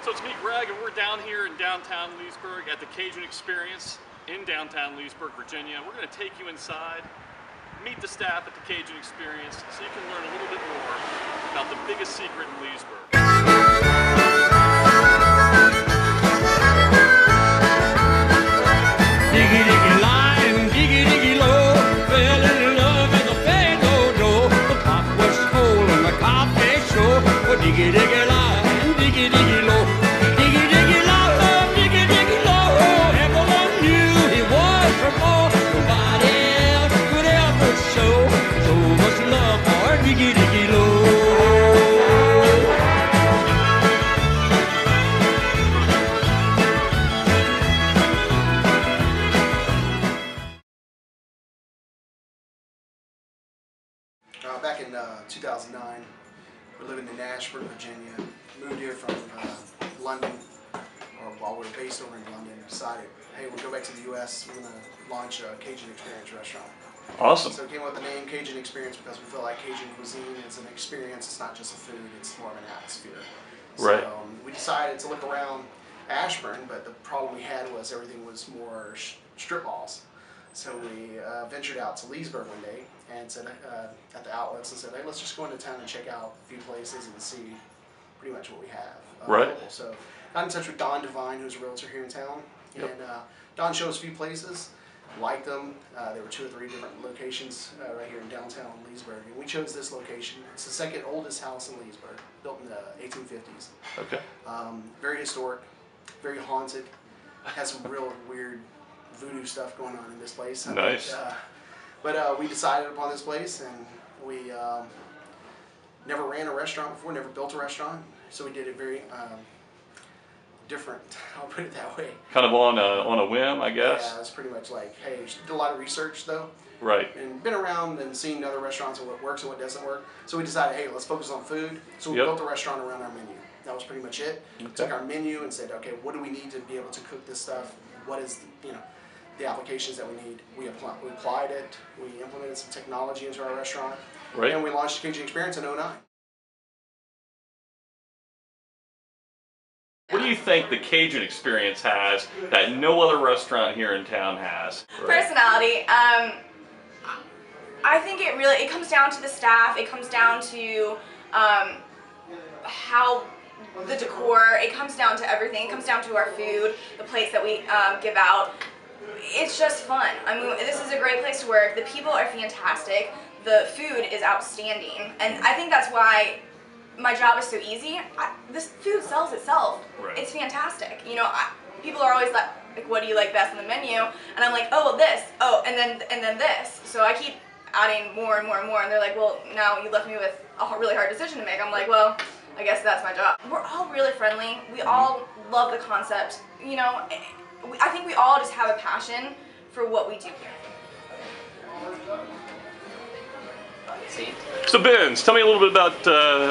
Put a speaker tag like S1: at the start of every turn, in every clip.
S1: So it's me, Greg, and we're down here in downtown Leesburg at the Cajun Experience in downtown Leesburg, Virginia. We're going to take you inside, meet the staff at the Cajun Experience so you can learn a little bit more about the biggest secret in Leesburg.
S2: Diggy diggy line, diggy diggy low, fell in love at the fair no. The pop was cold on the coffee show. Oh, diggy diggy line, diggy diggy low, diggy diggy low, diggy diggy low. Everyone knew he was from home. Nobody else could ever show so much love for diggy diggy low.
S3: Back in 2009, we're living in Ashburn, Virginia. Moved here from London, or while we were based over in London, decided, hey, we'll go back to the U.S. We're going to launch a Cajun Experience restaurant.
S1: Awesome.
S3: So we came up with the name Cajun Experience because we feel like Cajun cuisine is an experience. It's not just a food, it's more of an atmosphere.
S1: Right.
S3: So we decided to look around Ashburn, but the problem we had was everything was more strip malls. So we ventured out to Leesburg one day and said at the outlets and said, hey, let's just go into town and check out a few places and see pretty much what we have available.
S1: Right.
S3: So got in touch with Don Devine, who's a realtor here in town, and Don showed us a few places, liked them. There were 2 or 3 different locations right here in downtown Leesburg, and we chose this location. It's the second oldest house in Leesburg, built in the 1850s.
S1: Okay.
S3: Very historic, very haunted, has some real weird voodoo stuff going on in this place.
S1: Nice.
S3: But we decided upon this place, and we never ran a restaurant before, never built a restaurant, so we did it very different. I'll put it that way.
S1: Kind of on a whim, I guess.
S3: Yeah, it's pretty much like, hey, did a lot of research though.
S1: Right.
S3: And been around and seen other restaurants and what works and what doesn't work. So we decided, hey, let's focus on food. So we built a restaurant around our menu. That was pretty much it.
S1: Okay.
S3: Took our menu and said, okay, what do we need to be able to cook this stuff? What is, the applications that we need? We applied it. We implemented some technology into our restaurant.
S1: Right.
S3: And we launched the Cajun Experience in 2009.
S1: What do you think the Cajun Experience has that no other restaurant here in town has? Right.
S4: Personality. I think it comes down to the staff. It comes down to how the decor. It comes down to everything. It comes down to our food, the plates that we give out. It's just fun. I mean, this is a great place to work. The people are fantastic. The food is outstanding, and I think that's why my job is so easy. This food sells itself.
S1: Right.
S4: It's fantastic. People are always like, what do you like best on the menu? And I'm like, oh, well, this. Oh, and then this. So I keep adding more and more and more, and they're like, well, now you left me with a really hard decision to make. I'm like, well, I guess that's my job. We're all really friendly. We all love the concept. I think we all just have a passion for what we do here.
S1: So Benz, tell me a little bit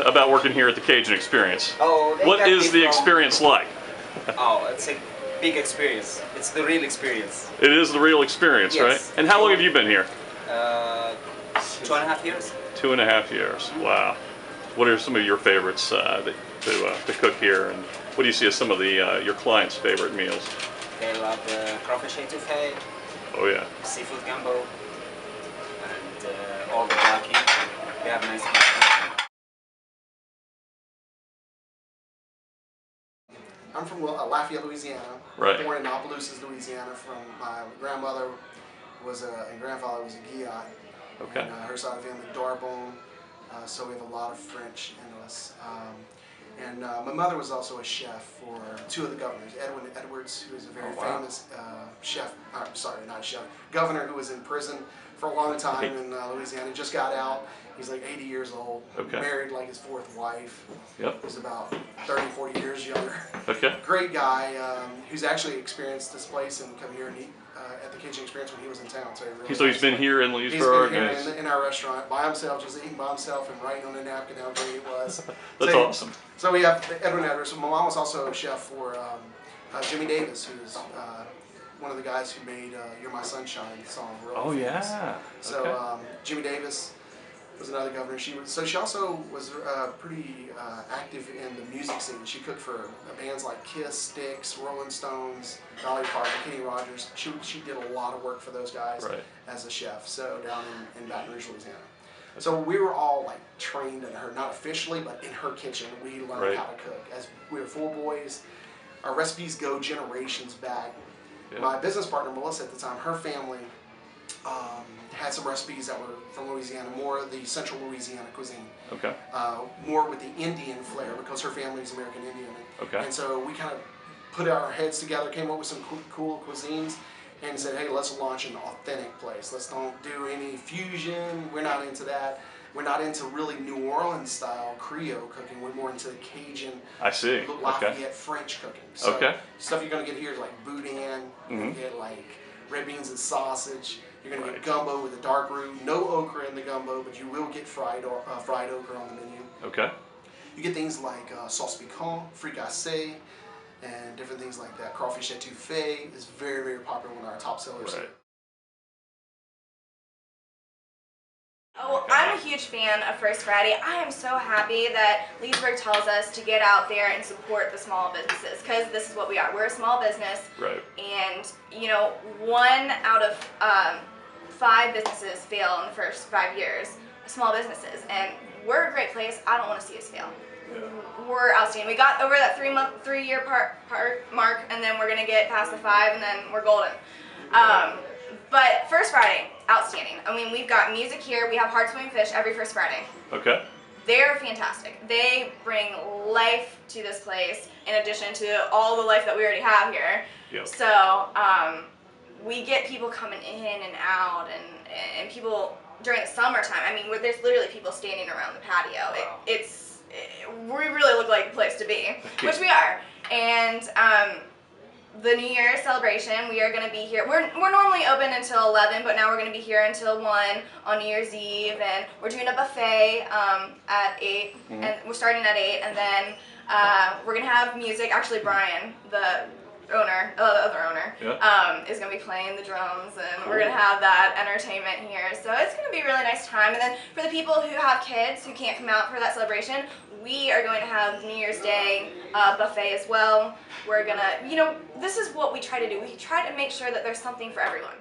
S1: about working here at the Cajun Experience.
S5: Oh,
S1: what is the experience like?
S5: Oh, it's a big experience. It's the real experience.
S1: It is the real experience,
S5: yes.
S1: Right? And how long have you been here?
S5: 2.5 years.
S1: 2.5 years. Wow. What are some of your favorites to cook here, and what do you see as some of your clients' favorite meals?
S5: They love crawfish etouffee.
S1: Oh yeah.
S5: Seafood gumbo, and all the blackie. They have nice blackie.
S3: I'm from Lafayette, Louisiana.
S1: Right.
S3: Born in Opelousas, Louisiana. From my grandmother and grandfather was a Guillotte.
S1: Okay.
S3: And her side of the family, Darbon. So we have a lot of French in us. And my mother was also a chef for 2 of the governors. Edwin Edwards, who is a very famous chef, sorry, not chef, governor who was in prison for a long time in Louisiana. Just got out. He's like 80 years old, married like his 4th wife.
S1: Yep.
S3: He's about 30, 40 years younger.
S1: Okay.
S3: Great guy who's actually experienced this place and come here and eat at the Cajun Experience when he was in town. So
S1: he's been here in Leesburg?
S3: He's been here in our restaurant by himself, just eating by himself and writing on a napkin how great it was.
S1: That's awesome.
S3: So we have Edwin Edwards. My mom was also a chef for Jimmy Davis, who's one of the guys who made You're My Sunshine song.
S1: Oh, yeah.
S3: So Jimmy Davis, was another governor. She also was pretty active in the music scene. She cooked for bands like Kiss, Styx, Rolling Stones, Dolly Parton, Kenny Rogers. She did a lot of work for those guys as a chef. So down in Baton Rouge, Louisiana. So we were all like trained in her, not officially, but in her kitchen. We learned how to cook. As we were 4 boys, our recipes go generations back. Yeah. My business partner Melissa at the time, her family had some recipes that were from Louisiana, more of the central Louisiana cuisine. Okay. More with the Indian flair because her family is American Indian. Okay. And so we kind of put our heads together, came up with some cool cuisines, and said, hey, let's launch an authentic place. Let's don't do any fusion. We're not into that. We're not into really New Orleans style Creole cooking. We're more into the Cajun, Lafayette French cooking. So stuff you're gonna get here is like boudin. You're gonna get like red beans and sausage. You're gonna get gumbo with a dark roux. No okra in the gumbo, but you will get fried okra on the menu. Okay. You get things like sauce piquant, fricassee, and different things like that. Crawfish etouffee is very, very popular, one of our top sellers.
S4: Oh, I'm a huge fan of First Friday. I am so happy that Leesburg tells us to get out there and support the small businesses, because this is what we are. We're a small business, and you know, 1 out of 5 businesses fail in the first 5 years. Small businesses, and we're a great place. I don't want to see us fail. We're outstanding. We got over that 3-year mark, and then we're gonna get past the 5, and then we're golden. But First Friday, outstanding. I mean, we've got music here. We have hard swimming fish every First Friday. Okay. They're fantastic. They bring life to this place in addition to all the life that we already have here. Yep. So we get people coming in and out, and people during the summertime. I mean, there's literally people standing around the patio. We really look like the place to be, which we are. And the New Year's celebration, we are going to be here. We're normally open until 11, but now we're going to be here until 1 on New Year's Eve, and we're doing a buffet at 8, and we're starting at 8, and then we're going to have music. Actually, Bryan, the other owner, is going to be playing the drums, and we're going to have that entertainment here. So it's going to be a really nice time. And then for the people who have kids who can't come out for that celebration, we are going to have New Year's Day buffet as well. We're going to, you know, this is what we try to do. We try to make sure that there's something for everyone.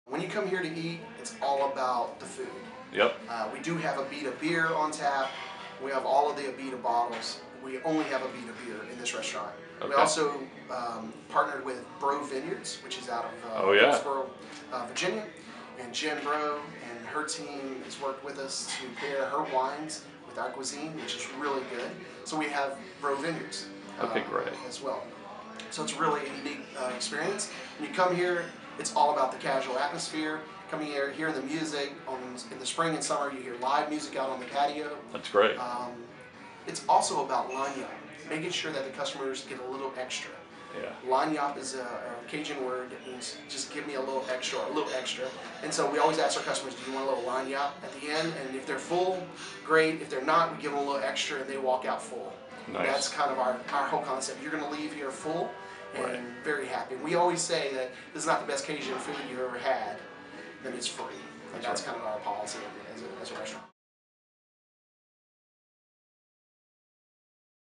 S3: When you come here to eat, it's all about the food. Yep. We do have Abita beer on tap. We have all of the Abita bottles. We only have Abita beer in this restaurant. We also partnered with Bro Vineyards, which is out of Hillsboro, Virginia. And Jen Bro and her team has worked with us to pair her wines with our cuisine, which is really good. So we have Bro Vineyards as well. So it's really a unique experience. When you come here, it's all about the casual atmosphere. Coming here, hearing the music. In the spring and summer, you hear live music out on the patio. That's great. It's also about lagniappe, making sure that the customers get a little extra. Lagniappe is a Cajun word that means just give me a little extra, And so we always ask our customers, do you want a little lagniappe at the end? And if they're full, great. If they're not, we give them a little extra and they walk out full. Nice. That's kind of our whole concept. You're going to leave here full and very happy. We always say that this is not the best Cajun food you've ever had, then it's free. And that's kind of our policy as a restaurant.